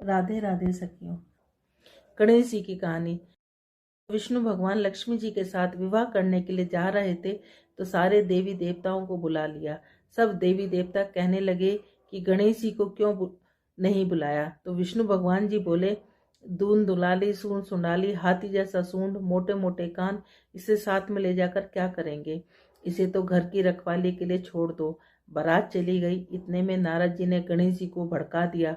राधे राधे सखियों। गणेश जी की कहानी। विष्णु भगवान लक्ष्मी जी के साथ विवाह करने के लिए जा रहे थे तो सारे देवी देवताओं को बुला लिया। सब देवी देवता कहने लगे कि गणेश जी को क्यों नहीं बुलाया। तो विष्णु भगवान जी बोले, दून दुलाली, सूंड सुंडाली, हाथी जैसा सूंड, मोटे मोटे कान, इसे साथ में ले जाकर क्या करेंगे। इसे तो घर की रखवाली के लिए छोड़ दो। बारात चली गई। इतने में नारद जी ने गणेश जी को भड़का दिया।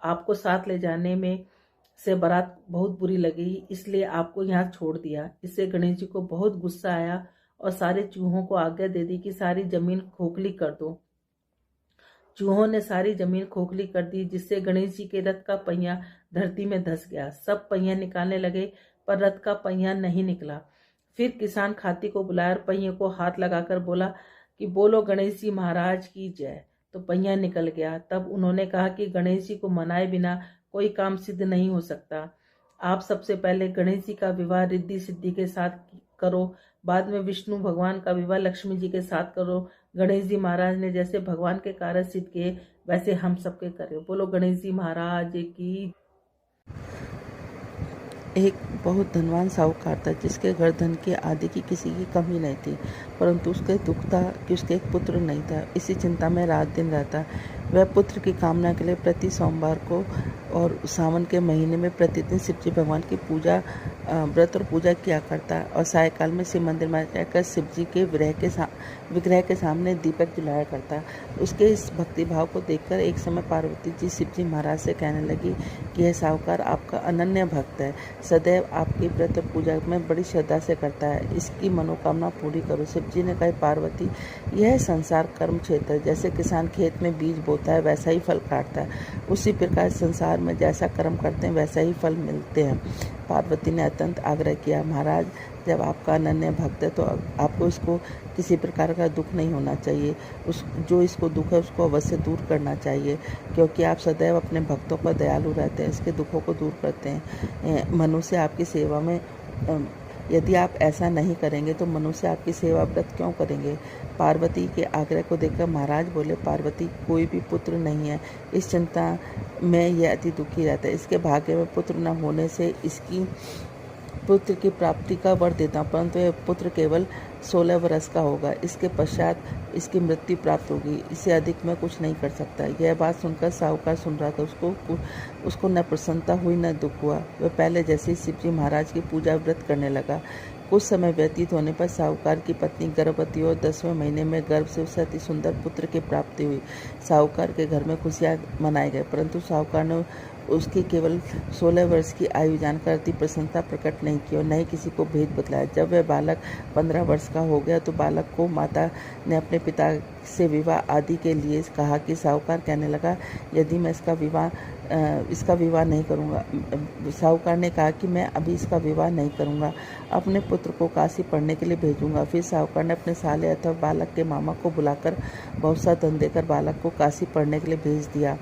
आपको साथ ले जाने में से बारात बहुत बुरी लगी, इसलिए आपको यहाँ छोड़ दिया। इससे गणेश जी को बहुत गुस्सा आया और सारे चूहों को आज्ञा दे दी कि सारी जमीन खोखली कर दो। चूहों ने सारी जमीन खोखली कर दी, जिससे गणेश जी के रथ का पहिया धरती में धंस गया। सब पहिया निकालने लगे पर रथ का पहिया नहीं निकला। फिर किसान खाती को बुलाया और पहिए को हाथ लगाकर बोला कि बोलो गणेश जी महाराज की जय। तो पहिया निकल गया। तब उन्होंने कहा कि गणेश जी को मनाए बिना कोई काम सिद्ध नहीं हो सकता। आप सबसे पहले गणेश जी का विवाह रिद्धि सिद्धि के साथ करो, बाद में विष्णु भगवान का विवाह लक्ष्मी जी के साथ करो। गणेश जी महाराज ने जैसे भगवान के कार्य सिद्ध किए वैसे हम सबके करें। बोलो गणेश जी महाराज की। एक बहुत धनवान साहूकार था जिसके घर धन की आदि की किसी की कमी नहीं थी, परंतु उसके दुख था कि उसके एक पुत्र नहीं था। इसी चिंता में रात दिन रहता। वह पुत्र की कामना के लिए प्रति सोमवार को और सावन के महीने में प्रतिदिन शिव जी भगवान की पूजा, व्रत और पूजा किया करता और सायकाल में शिव मंदिर में जाकर शिव जी के विग्रह के सामने दीपक जलाया करता। उसके इस भक्ति भाव को देखकर एक समय पार्वती जी शिव जी महाराज से कहने लगी कि यह साहूकार आपका अनन्य भक्त है, सदैव आपकी व्रत और पूजा में बड़ी श्रद्धा से करता है, इसकी मनोकामना पूरी करो। शिव जी ने कहा, पार्वती, यह संसार कर्म क्षेत्र है। जैसे किसान खेत में बीज बोता है वैसा ही फल काटता है, उसी प्रकार संसार में जैसा कर्म करते हैं वैसा ही फल मिलते हैं। पार्वती ने अत्यंत आग्रह किया, महाराज, जब आपका अनन्य भक्त है तो आपको इसको किसी प्रकार का दुख नहीं होना चाहिए। जो इसको दुख है उसको अवश्य दूर करना चाहिए, क्योंकि आप सदैव अपने भक्तों पर दयालु रहते हैं, इसके दुखों को दूर करते हैं। मनुष्य आपकी सेवा में यदि आप ऐसा नहीं करेंगे तो मनुष्य आपकी सेवा व्रत क्यों करेंगे। पार्वती के आग्रह को देखकर महाराज बोले, पार्वती, कोई भी पुत्र नहीं है, इस चिंता में यह अति दुखी रहता है। इसके भाग्य में पुत्र न होने से इसकी पुत्र की प्राप्ति का वर देता हूँ, परंतु यह पुत्र केवल 16 वर्ष का होगा। इसके पश्चात इसकी मृत्यु प्राप्त होगी, इससे अधिक मैं कुछ नहीं कर सकता। यह बात सुनकर साहूकार सुन रहा था। उसको न प्रसन्नता हुई न दुख हुआ। वह पहले जैसे ही शिव जी महाराज की पूजा व्रत करने लगा। कुछ समय व्यतीत होने पर साहूकार की पत्नी गर्भवती और 10वें महीने में गर्भ से उसे अति सुंदर पुत्र की प्राप्ति हुई। साहूकार के घर में खुशियाँ मनाए गए, परंतु साहूकार ने उसकी केवल 16 वर्ष की आयु जानकर अति प्रसन्नता प्रकट नहीं की और न ही किसी को भेद बतलाया। जब वह बालक 15 वर्ष का हो गया तो बालक को माता ने अपने पिता से विवाह आदि के लिए कहा कि साहूकार कहने लगा, यदि मैं इसका विवाह नहीं करूंगा। साहूकार ने कहा कि मैं अभी इसका विवाह नहीं करूंगा, अपने पुत्र को काशी पढ़ने के लिए भेजूंगा। फिर साहूकार ने अपने साले अथवा बालक के मामा को बुलाकर बहुत सा धन देकर बालक को काशी पढ़ने के लिए भेज दिया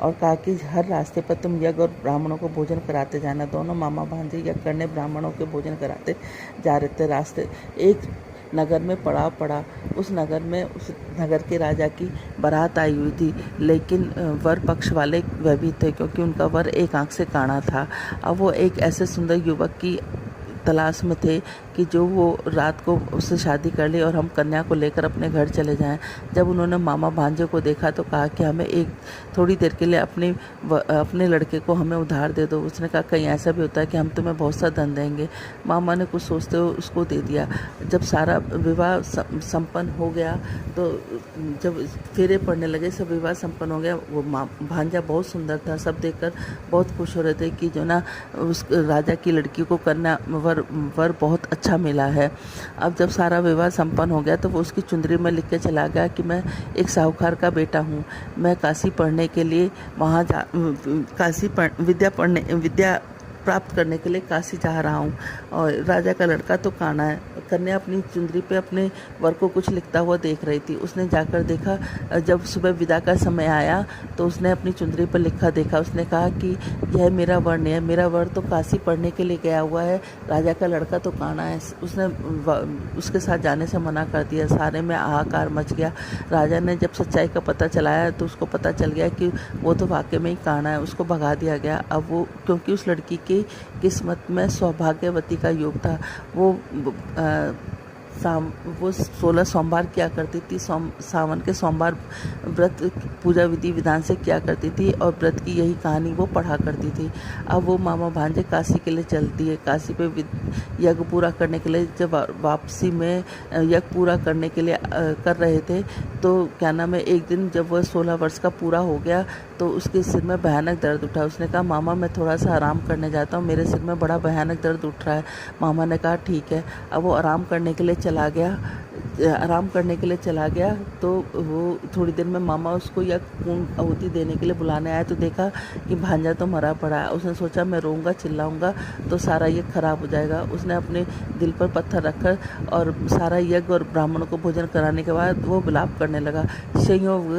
और कहा कि हर रास्ते पर तुम यज्ञ और ब्राह्मणों को भोजन कराते जाना। दोनों मामा भांजे यज्ञ करने ब्राह्मणों के भोजन कराते जा रहे थे। रास्ते एक नगर में पड़ाव पड़ा। उस नगर के राजा की बारात आई हुई थी, लेकिन वर पक्ष वाले वह भी थे, क्योंकि उनका वर एक आंख से काना था। अब वो एक ऐसे सुंदर युवक की तलाश में थे कि जो वो रात को उससे शादी कर ले और हम कन्या को लेकर अपने घर चले जाएं। जब उन्होंने मामा भांजे को देखा तो कहा कि हमें एक थोड़ी देर के लिए अपने लड़के को हमें उधार दे दो। उसने कहा, कहीं ऐसा भी होता है कि हम तुम्हें बहुत सा धन देंगे। मामा ने कुछ सोचते हुए उसको दे दिया। जब सारा विवाह संपन्न हो गया तो जब फेरे पड़ने लगे, सब विवाह संपन्न हो गया। वो भांजा बहुत सुंदर था, सब देखकर बहुत खुश हो रहे थे कि जो ना उस राजा की लड़की को कन्या वर बहुत अच्छा मिला है। अब जब सारा विवाह संपन्न हो गया तो वो उसकी चुंदरी में लिख के चला गया कि मैं एक साहूकार का बेटा हूँ, मैं काशी पढ़ने के लिए वहाँ विद्या प्राप्त करने के लिए काशी जा रहा हूँ। और राजा का लड़का तो काना है। कन्या अपनी चुंदरी पे अपने वर को कुछ लिखता हुआ देख रही थी। उसने जाकर देखा, जब सुबह विदा का समय आया तो उसने अपनी चुंदरी पर लिखा देखा। उसने कहा कि यह मेरा वर नहीं है, मेरा वर तो काशी पढ़ने के लिए गया हुआ है, राजा का लड़का तो काना है। उसने उसके साथ जाने से मना कर दिया। सारे में हाहाकार मच गया। राजा ने जब सच्चाई का पता चलाया तो उसको पता चल गया कि वो तो वाकई में ही काना है। उसको भगा दिया गया। अब वो, क्योंकि उस लड़की की किस्मत में सौभाग्यवती का योग था, वो वो 16 सोमवार किया करती थी। सावन के सोमवार व्रत पूजा विधि विधान से किया करती थी और व्रत की यही कहानी वो पढ़ा करती थी। अब वो मामा भांजे काशी के लिए चलती है। काशी पे यज्ञ पूरा करने के लिए जब वापसी में यज्ञ पूरा करने के लिए कर रहे थे तो क्या नाम है, एक दिन जब वह 16 वर्ष का पूरा हो गया तो उसके सिर में भयानक दर्द उठा। उसने कहा, मामा मैं थोड़ा सा आराम करने जाता हूँ, मेरे सिर में बड़ा भयानक दर्द उठ रहा है। मामा ने कहा ठीक है। अब वो आराम करने के लिए चला गया तो वो थोड़ी देर में मामा उसको या पूर्ण आहुति देने के लिए बुलाने आया तो देखा कि भांजा तो मरा पड़ा है। उसने सोचा मैं रोऊंगा चिल्लाऊंगा तो सारा यज्ञ खराब हो जाएगा। उसने अपने दिल पर पत्थर रखकर और सारा यज्ञ और ब्राह्मणों को भोजन कराने के बाद वो विलाप करने लगा। संयोग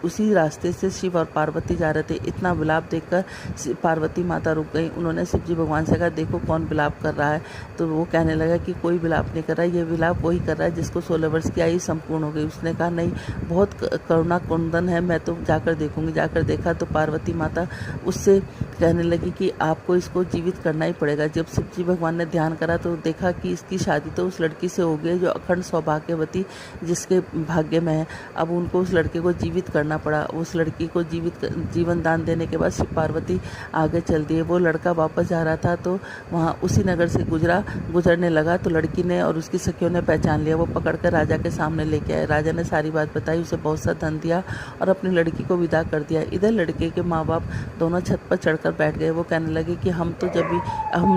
उसी रास्ते से शिव और पार्वती जा रहे थे। इतना विलाप देखकर पार्वती माता रुक गई। उन्होंने शिव जी भगवान से कहा, देखो कौन विलाप कर रहा है। तो वो कहने लगा कि कोई विलाप नहीं कर रहा है, ये विलाप वही कर रहा है जिसको 16 वर्ष की आयु संपूर्ण हो गई। उसने कहा, नहीं, बहुत करुणा कुंदन है, मैं तो जाकर देखूंगी। जाकर देखा तो पार्वती माता उससे कहने लगी कि आपको इसको जीवित करना ही पड़ेगा। जब शिव जी भगवान ने ध्यान करा तो देखा कि इसकी शादी तो उस लड़की से हो गई जो अखंड सौभाग्यवती जिसके भाग्य में है। अब उनको उस लड़के को जीवित करना पड़ा। उस लड़की को जीवन दान देने के बाद शिव पार्वती आगे चल दिए। वो लड़का वापस जा रहा था तो वहाँ उसी नगर से गुजरने लगा तो लड़की ने और उसकी सखियों ने पहचान लिया। वो पकड़कर राजा के सामने लेके आए। राजा ने सारी बात बताई, उसे बहुत सा धन दिया और अपनी लड़की को विदा कर दिया। इधर लड़के के माँ बाप दोनों छत पर चढ़कर बैठ गए। वो कहने लगे कि हम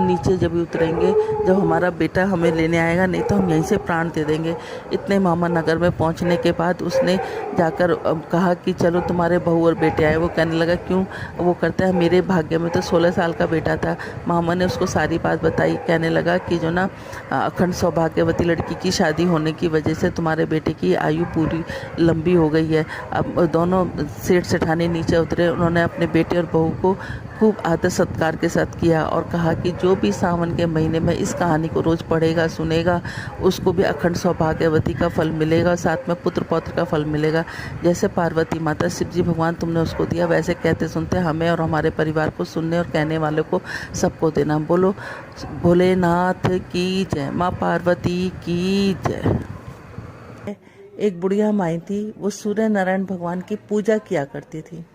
नीचे जब भी उतरेंगे, जब हमारा बेटा हमें लेने आएगा, नहीं तो हम यहीं से प्राण दे देंगे। इतने मामा नगर में पहुंचने के बाद उसने जाकर कहा कि चलो तुम्हारे बहू और बेटे आए। वो कहने लगा क्यों? वो करता है, मेरे भाग्य में तो 16 साल का बेटा था। मामा ने उसको सारी बात बताई। कहने लगा कि जो ना अखंड सौभाग्यवती लड़की की शादी होने की वजह से तुम्हारे बेटे की आयु पूरी लंबी हो गई है। अब दोनों सेठ सेठानी नीचे उतरे। उन्होंने अपने बेटे और बहू को खूब आदर सत्कार के साथ किया और कहा कि जो भी सावन के महीने में इस कहानी को रोज पढ़ेगा सुनेगा उसको भी अखंड सौभाग्यवती का फल मिलेगा, साथ में पुत्र पौत्र का फल मिलेगा। जैसे पार्वती माता शिव जी भगवान तुमने उसको दिया, वैसे कहते सुनते हमें और हमारे परिवार को सुनने और कहने वालों को सबको देना। बोलो भोलेनाथ की जय, माँ पार्वती की जय। एक बुढ़िया माई थी। वो सूर्य नारायण भगवान की पूजा किया करती थी।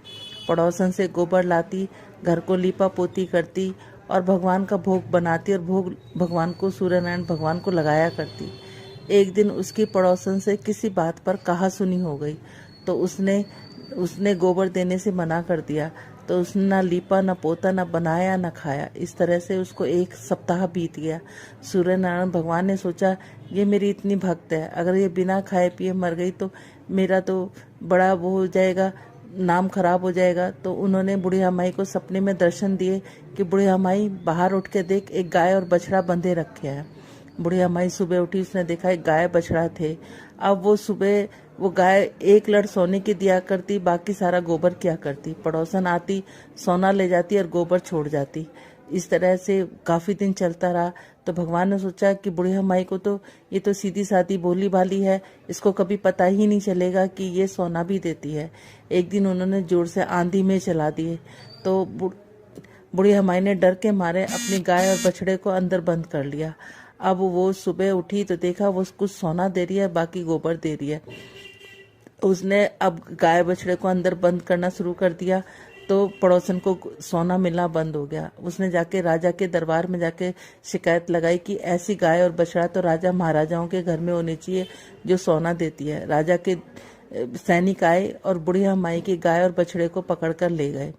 पड़ोसन से गोबर लाती, घर को लीपा पोती करती और भगवान का भोग बनाती और भोग भगवान को, सूर्य नारायण भगवान को लगाया करती। एक दिन उसकी पड़ोसन से किसी बात पर कहा सुनी हो गई तो उसने गोबर देने से मना कर दिया। तो उसने ना लीपा, ना पोता, ना बनाया, ना खाया। इस तरह से उसको 1 सप्ताह बीत गया। सूर्य नारायण भगवान ने सोचा, ये मेरी इतनी भक्त है, अगर ये बिना खाए पिए मर गई तो मेरा तो बड़ा वो हो जाएगा, नाम खराब हो जाएगा। तो उन्होंने बुढ़िया माई को सपने में दर्शन दिए कि बुढ़िया माई बाहर उठ के देख, एक गाय और बछड़ा बंधे रखे हैं। बुढ़िया माई सुबह उठी, उसने देखा एक गाय बछड़ा थे। अब वो सुबह वो गाय 1 लड़ सोने की दिया करती, बाकी सारा गोबर किया करती। पड़ोसन आती, सोना ले जाती और गोबर छोड़ जाती। इस तरह से काफ़ी दिन चलता रहा। तो भगवान ने सोचा कि बुढ़िया माई को तो ये तो सीधी सादी भोली भाली है, इसको कभी पता ही नहीं चलेगा कि ये सोना भी देती है। एक दिन उन्होंने जोर से आंधी में चला दिए तो बुढ़िया माई ने डर के मारे अपनी गाय और बछड़े को अंदर बंद कर लिया। अब वो सुबह उठी तो देखा वो कुछ सोना दे रही है, बाकी गोबर दे रही है। उसने अब गाय बछड़े को अंदर बंद करना शुरू कर दिया तो पड़ोसन को सोना मिलना बंद हो गया। उसने जाके राजा के दरबार में जाके शिकायत लगाई कि ऐसी गाय और बछड़ा तो राजा महाराजाओं के घर में होनी चाहिए जो सोना देती है। राजा के सैनिक आए और बुढ़िया माई की गाय और बछड़े को पकड़ कर ले गए।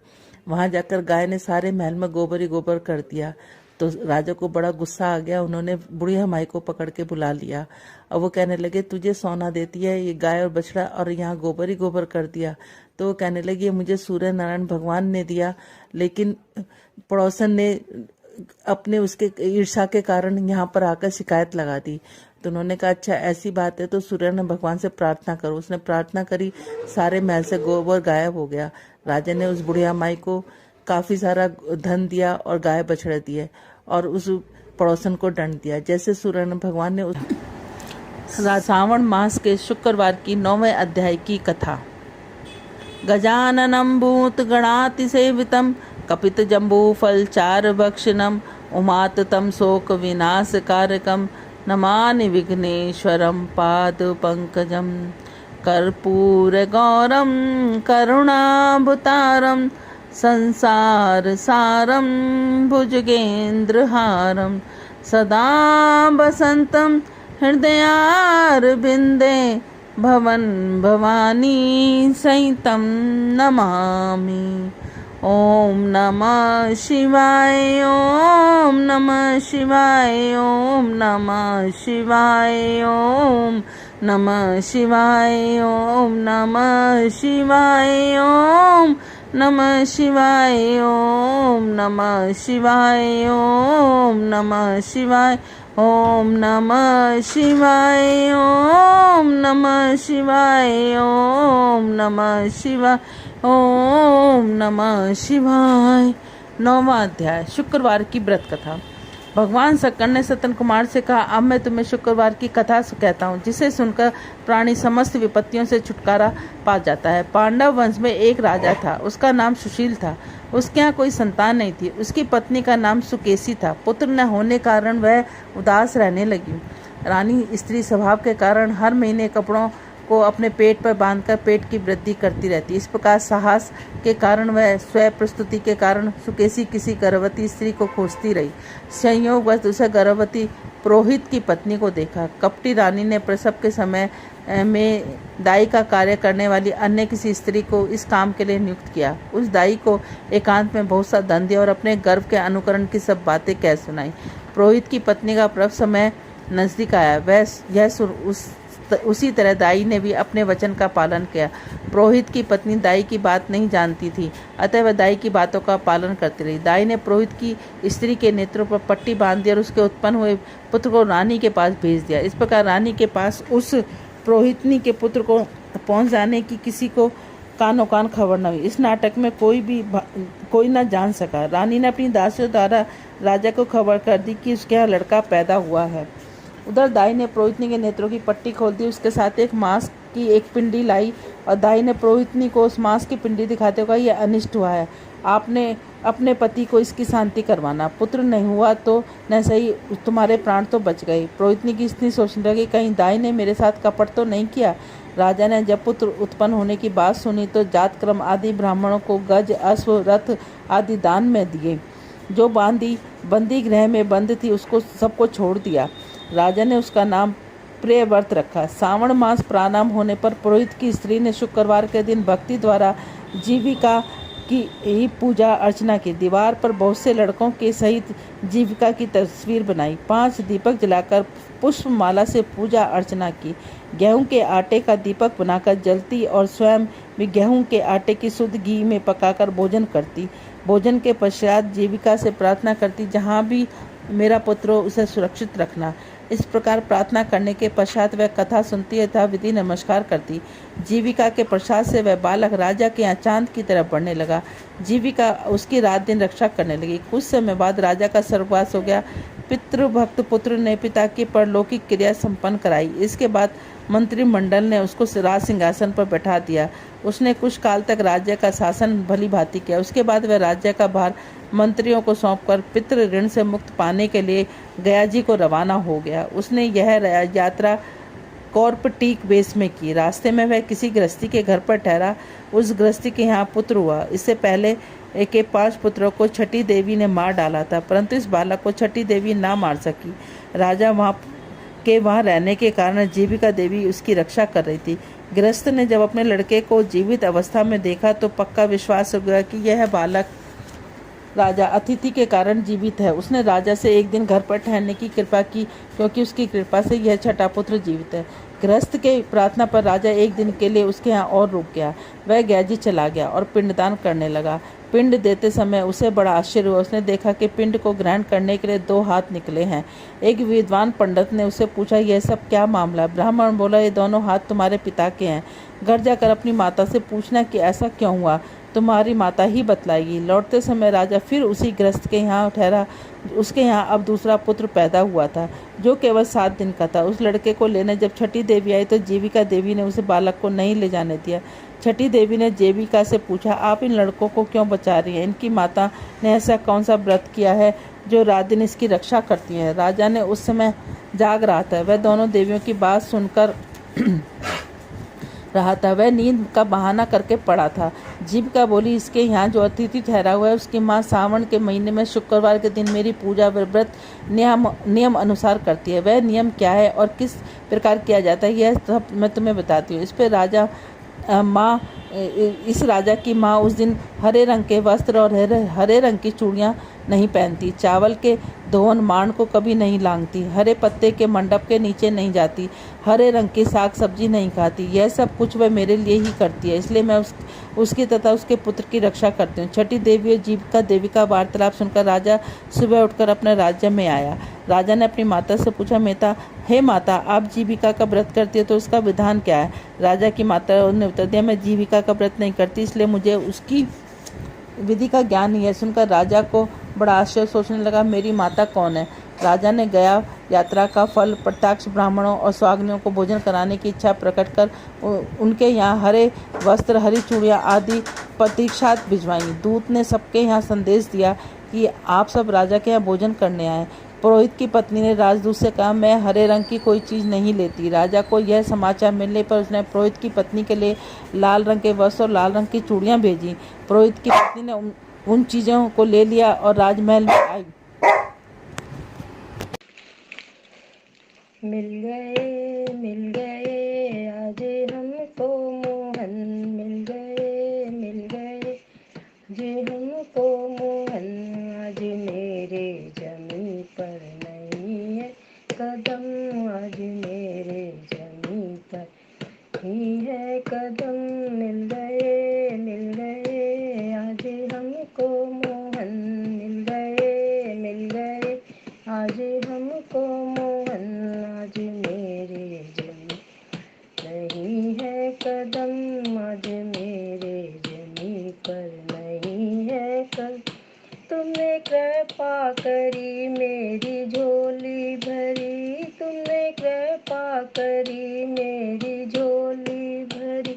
वहां जाकर गाय ने सारे महल में गोबर ही गोबर कर दिया। तो राजा को बड़ा गुस्सा आ गया। उन्होंने बुढ़िया माई को पकड़ के बुला लिया और वो कहने लगे, तुझे सोना देती है ये गाय और बछड़ा और यहाँ गोबर ही गोबर कर दिया। तो वो कहने लगी, मुझे सूर्य नारायण भगवान ने दिया, लेकिन पड़ोसन ने अपने उसके ईर्ष्या के कारण यहाँ पर आकर शिकायत लगा दी। तो उन्होंने कहा अच्छा ऐसी बात है तो सूर्य ने भगवान से प्रार्थना करो। उसने प्रार्थना करी, सारे महल से गोबर गायब हो गया। राजा ने उस बुढ़िया माई को काफी सारा धन दिया और गाय बछड़े दिए और उस पड़ोसन को दंड दिया। जैसे सूर्य भगवान ने श्रावण मास के शुक्रवार की 9वें अध्याय की कथा। गजाननं भूत गणातिसेवितं कपित जम्बू फल चार भक्षणम उमाततं शोक विनाशकारकं नमामि विघ्नेश्वरं पाद पंकजम कर्पूर गौरम करुणाभुतारम संसार सारम भुजगेन्द्रहारम सदा वसंतम हृदयारविन्दे भवन भवानी सहितं नमामि। ओम नमः शिवाय ओम नमः शिवाय ओम नमः शिवाय ओम नमः शिवाय ओम नमः शिवाय ओम नमः शिवाय ओम नमः शिवाय ओम नमः शिवाय ओम नमः शिवाय ओम नमः शिवाय ओम नमः शिवाय ओम नमः शिवाय। 9वां अध्याय शुक्रवार की व्रत कथा। भगवान शंकर ने सतन कुमार से कहा, अब मैं तुम्हें शुक्रवार की कथा कहता हूँ, जिसे सुनकर प्राणी समस्त विपत्तियों से छुटकारा पा जाता है। पांडव वंश में एक राजा था, उसका नाम सुशील था। उसके यहाँ कोई संतान नहीं थी। उसकी पत्नी का नाम सुकेशी था। पुत्र न होने कारण वह उदास रहने लगी। रानी स्त्री स्वभाव के कारण हर महीने कपड़ों को अपने पेट पर बांधकर पेट की वृद्धि करती रहती। इस प्रकार साहस के कारण वह स्वयं प्रस्तुति के कारण सुकेशी किसी गर्भवती स्त्री को खोजती रही। संयोगवश उसे गर्भवती पुरोहित की पत्नी को देखा। कपटी रानी ने प्रसव के समय में दाई का कार्य करने वाली अन्य किसी स्त्री को इस काम के लिए नियुक्त किया। उस दाई को एकांत में बहुत सा धन दिया और अपने गर्भ के अनुकरण की सब बातें कह सुनाई। पुरोहित की पत्नी का प्रसव समय नजदीक आया। वह यह उसी तरह दाई ने भी अपने वचन का पालन किया। पुरोहित की पत्नी दाई की बात नहीं जानती थी, अतः वह दाई की बातों का पालन करती रही। दाई ने पुरोहित की स्त्री के नेत्रों पर पट्टी बांध दी और उसके उत्पन्न हुए पुत्र को रानी के पास भेज दिया। इस प्रकार रानी के पास उस पुरोहितनी के पुत्र को पहुंच जाने की किसी को कानो कान खबर न हुई। इस नाटक में कोई न जान सका। रानी ने अपनी दासियों द्वारा राजा को खबर कर दी कि उसके यहाँ लड़का पैदा हुआ है। उधर दाई ने पुरोहितनी के नेत्रों की पट्टी खोल दी। उसके साथ एक मांस की एक पिंडी लाई और दाई ने पुरोहितनी को उस मांस की पिंडी दिखाते हुए कहा, यह अनिष्ट हुआ है, आपने अपने पति को इसकी शांति करवाना। पुत्र नहीं हुआ तो न सही, तुम्हारे प्राण तो बच गए। पुरोहितनी की स्त्री सोचने लगी, कहीं दाई ने मेरे साथ कपट तो नहीं किया। राजा ने जब पुत्र उत्पन्न होने की बात सुनी तो जात क्रम आदि ब्राह्मणों को गज, अश्व, रथ आदि दान में दिए। जो बंदी गृह में बंद थी उसको सबको छोड़ दिया। राजा ने उसका नाम प्रिय व्रत रखा। श्रावण मास प्रारंभ होने पर पुरोहित की स्त्री ने शुक्रवार के दिन भक्ति द्वारा जीविका की ही पूजा अर्चना की। दीवार पर बहुत से लड़कों के सहित जीविका की तस्वीर बनाई। 5 दीपक जलाकर पुष्प माला से पूजा अर्चना की। गेहूं के आटे का दीपक बनाकर जलती और स्वयं भी गेहूं के आटे की शुद्ध घी में पकाकर भोजन करती। भोजन के पश्चात जीविका से प्रार्थना करती, जहाँ भी मेरा पुत्र हो उसे सुरक्षित रखना। इस प्रकार प्रार्थना करने के पश्चात वह कथा सुनती तथा विधि नमस्कार करती। जीविका के प्रसाद से वह बालक राजा के यहाँ चांद की तरह बढ़ने लगा। जीविका उसकी रात दिन रक्षा करने लगी। कुछ समय बाद राजा का स्वर्गवास हो गया। पितृभक्त पुत्र ने पिता की परलौकिक क्रिया संपन्न कराई। इसके बाद मंत्रिमंडल ने उसको राज सिंहासन पर बैठा दिया। उसने कुछ काल तक राज्य का शासन भली भांति किया। उसके बाद वह राज्य का भार मंत्रियों को सौंपकर पितृ ऋण से मुक्त पाने के लिए गया जी को रवाना हो गया। उसने यह यात्रा कौरपटीक वेश में की। रास्ते में वह किसी गृहस्थी के घर पर ठहरा। उस गृहस्थी के यहाँ पुत्र हुआ। इससे पहले के 5 पुत्रों को छठी देवी ने मार डाला था, परंतु इस बालक को छठी देवी ना मार सकी। राजा वहाँ रहने के कारण जीविका देवी उसकी रक्षा कर रही थी। गृहस्थ ने जब अपने लड़के को जीवित अवस्था में देखा तो पक्का विश्वास हो गया कि यह बालक राजा अतिथि के कारण जीवित है। उसने राजा से एक दिन घर पर ठहरने की कृपा की, क्योंकि उसकी कृपा से यह छठा पुत्र जीवित है। गृहस्थ के प्रार्थना पर राजा एक दिन के लिए उसके यहाँ और रुक गया। वह गयाजी चला गया और पिंडदान करने लगा। पिंड देते समय उसे बड़ा आश्चर्य हुआ। उसने देखा कि पिंड को ग्रहण करने के लिए 2 हाथ निकले हैं। एक विद्वान पंडित ने उससे पूछा, यह सब क्या मामला? ब्राह्मण बोला, ये दोनों हाथ तुम्हारे पिता के हैं। घर जाकर अपनी माता से पूछना कि ऐसा क्यों हुआ, तुम्हारी माता ही बतलाएगी। लौटते समय राजा फिर उसी गृहस्थ के यहाँ ठहरा। उसके यहाँ अब दूसरा पुत्र पैदा हुआ था, जो केवल 7 दिन का था। उस लड़के को लेने जब छठी देवी आई तो जीविका देवी ने उसे बालक को नहीं ले जाने दिया। छठी देवी ने जीविका से पूछा, आप इन लड़कों को क्यों बचा रही हैं? इनकी माता ने ऐसा कौन सा व्रत किया है जो रात दिन इसकी रक्षा करती है? राजा ने उस समय जाग रहा था। वह दोनों देवियों की बात सुनकर रहा था। वह नींद का बहाना करके पड़ा था। जीविका बोली, इसके यहाँ जो अतिथि ठहरा हुआ है उसकी माँ सावन के महीने में शुक्रवार के दिन मेरी पूजा व व्रत नियम अनुसार करती है। वह नियम क्या है और किस प्रकार किया जाता है, यह सब मैं तुम्हें बताती हूँ। इस पर इस राजा की माँ उस दिन हरे रंग के वस्त्र और हरे रंग की चूड़ियाँ नहीं पहनती, चावल के धोवन मांड को कभी नहीं लांघती, हरे पत्ते के मंडप के नीचे नहीं जाती, हरे रंग की साग सब्जी नहीं खाती। यह सब कुछ वह मेरे लिए ही करती है, इसलिए मैं उसकी तथा उसके पुत्र की रक्षा करती हूँ। छठी देवी और जीविका देवी का वार्तालाप सुनकर राजा सुबह उठकर अपने राज्य में आया। राजा ने अपनी माता से पूछा, हे माता, आप जीविका का व्रत करती है तो उसका विधान क्या है? राजा की माता ने उत्तर दिया, मैं जीविका का व्रत नहीं करती, इसलिए मुझे उसकी विधि का ज्ञान नहीं है। सुनकर राजा को बड़ा आश्चर्य, सोचने लगा, मेरी माता कौन है? राजा ने गया यात्रा का फल प्रत्यक्ष ब्राह्मणों और स्वाग्नियों को भोजन कराने की इच्छा प्रकट कर उनके यहाँ हरे वस्त्र, हरी चूड़ियाँ आदि प्रतीक्षात भिजवाई। दूत ने सबके यहाँ संदेश दिया कि आप सब राजा के यहाँ भोजन करने आए। पुरोहित की पत्नी ने राजदूत से कहा, मैं हरे रंग की कोई चीज़ नहीं लेती। राजा को यह समाचार मिलने पर उसने पुरोहित की पत्नी के लिए लाल रंग के वस्त्र और लाल रंग की चूड़ियाँ भेजी। पुरोहित की पत्नी ने उन चीज़ों को ले लिया और राजमहल में आई। मिल गए आज हमको मोहन, मिल गए जी हमको मोहन। आज मेरे जमी पर नहीं है कदम, आज मेरे जमी पर ही है कदम। मिल गए आज हमको मोहन, मिल गए आज हमको मोहन। आज मेरे जमी नहीं है कदम, आज मेरे जमी पर नहीं है कदम। तुमने कृपा करी मेरी झोली भरी, तुमने कृपा करी मेरी झोली भरी।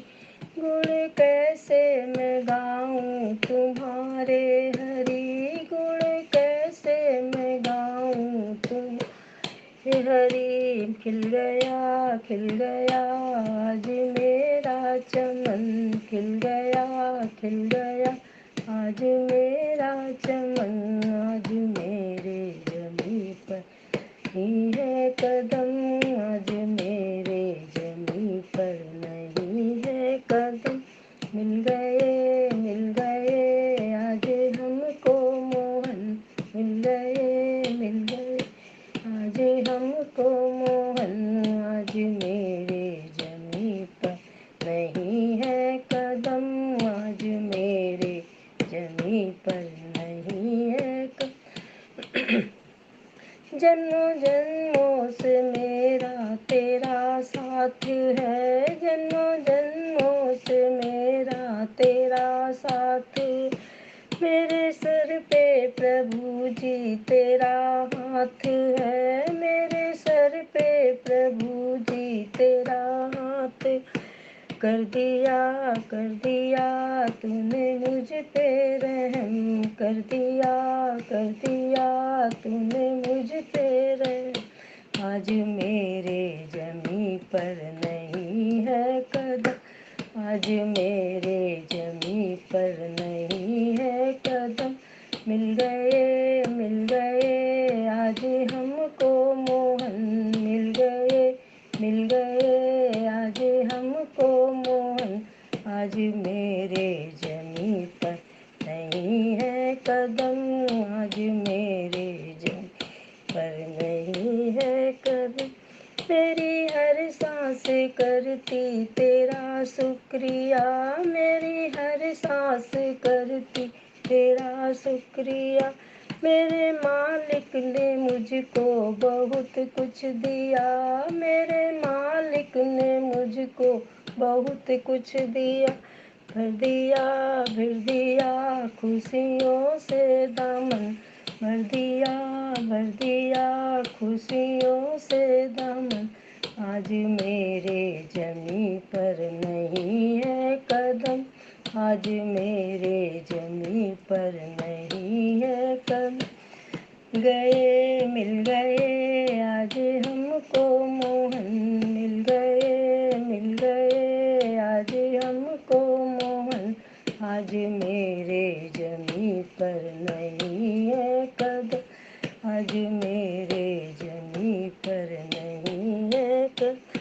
गुण कैसे मैं गाऊं तुम्हारे हरि, गुण कैसे मैं गाऊं तुम हरि। खिल गया आज मेरा चमन, खिल गया आज मेरा चमन। आज मेरे जमी पर ही है कदम, आज मेरे जमी पर नहीं है कदम। मिल गए आज हमको मोहन, मिल गए आज हमको मोहन। आज मेरे जमी पर नहीं है कदम, आज मेरे जमी पर नहीं है कदम। जन्मों जन्मों से मेरा तेरा साथ है, जन्मों जन्मों से मेरा तेरा साथ। मेरे सर पे प्रभु जी तेरा हाथ है, मेरे सर पे प्रभु जी तेरा हाथ। कर दिया तूने मुझ पे रहम, कर दिया तूने मुझ पे रहम। आज मेरे जमी पर नहीं है कदम, आज मेरे जमी पर नहीं है कदम। मिल गए आज हमको मोहन, मिल गए आज हमको मोहन। आज मेरे जमी पर नहीं है कदम, आज मेरे जमी पर नहीं है कदम। मेरी हर सांस करती तेरा शुक्रिया, मेरी हर सांस करती तेरा शुक्रिया। मेरे मालिक ने मुझको बहुत कुछ दिया, मेरे मालिक ने मुझको बहुत कुछ दिया। भर दिया खुशियों से दामन, भर दिया खुशियों से दामन। आज मेरे जमी पर नहीं है कदम, आज मेरे जमी पर नहीं है कदम। मिल गए आज हमको मोहन, मिल गए आज हमको मोहन। आज मेरे जमी पर नहीं है कदम, आज मेरे जमी पर नहीं है कदम।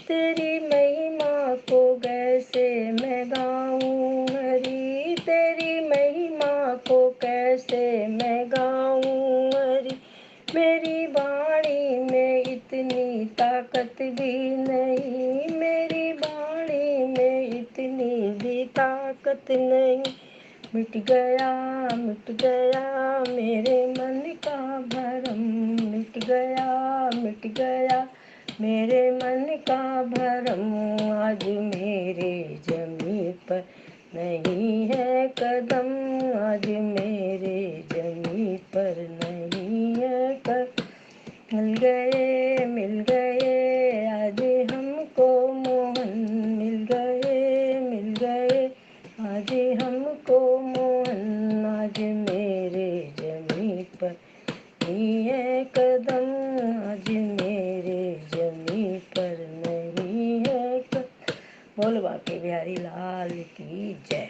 तेरी महिमा को कैसे मैं गाऊं हरी, तेरी महिमा को कैसे मैं गाऊं हरी। मेरी वाणी में इतनी ताकत भी नहीं, मेरी वाणी में इतनी भी ताकत नहीं। मिट गया मेरे मन का भरम, मिट गया मेरे मन का भरम। आज मेरे जमी पर नहीं है कदम, आज मेरे जमी पर नहीं है कदम। मिल गए आज हमको मोहन, मिल गए आज हमको मोहन। आज मेरे जमी पर नहीं है कदम, आज मेरे जमी पर नहीं है कदम। बोल बाके बिहारी लाल की जय।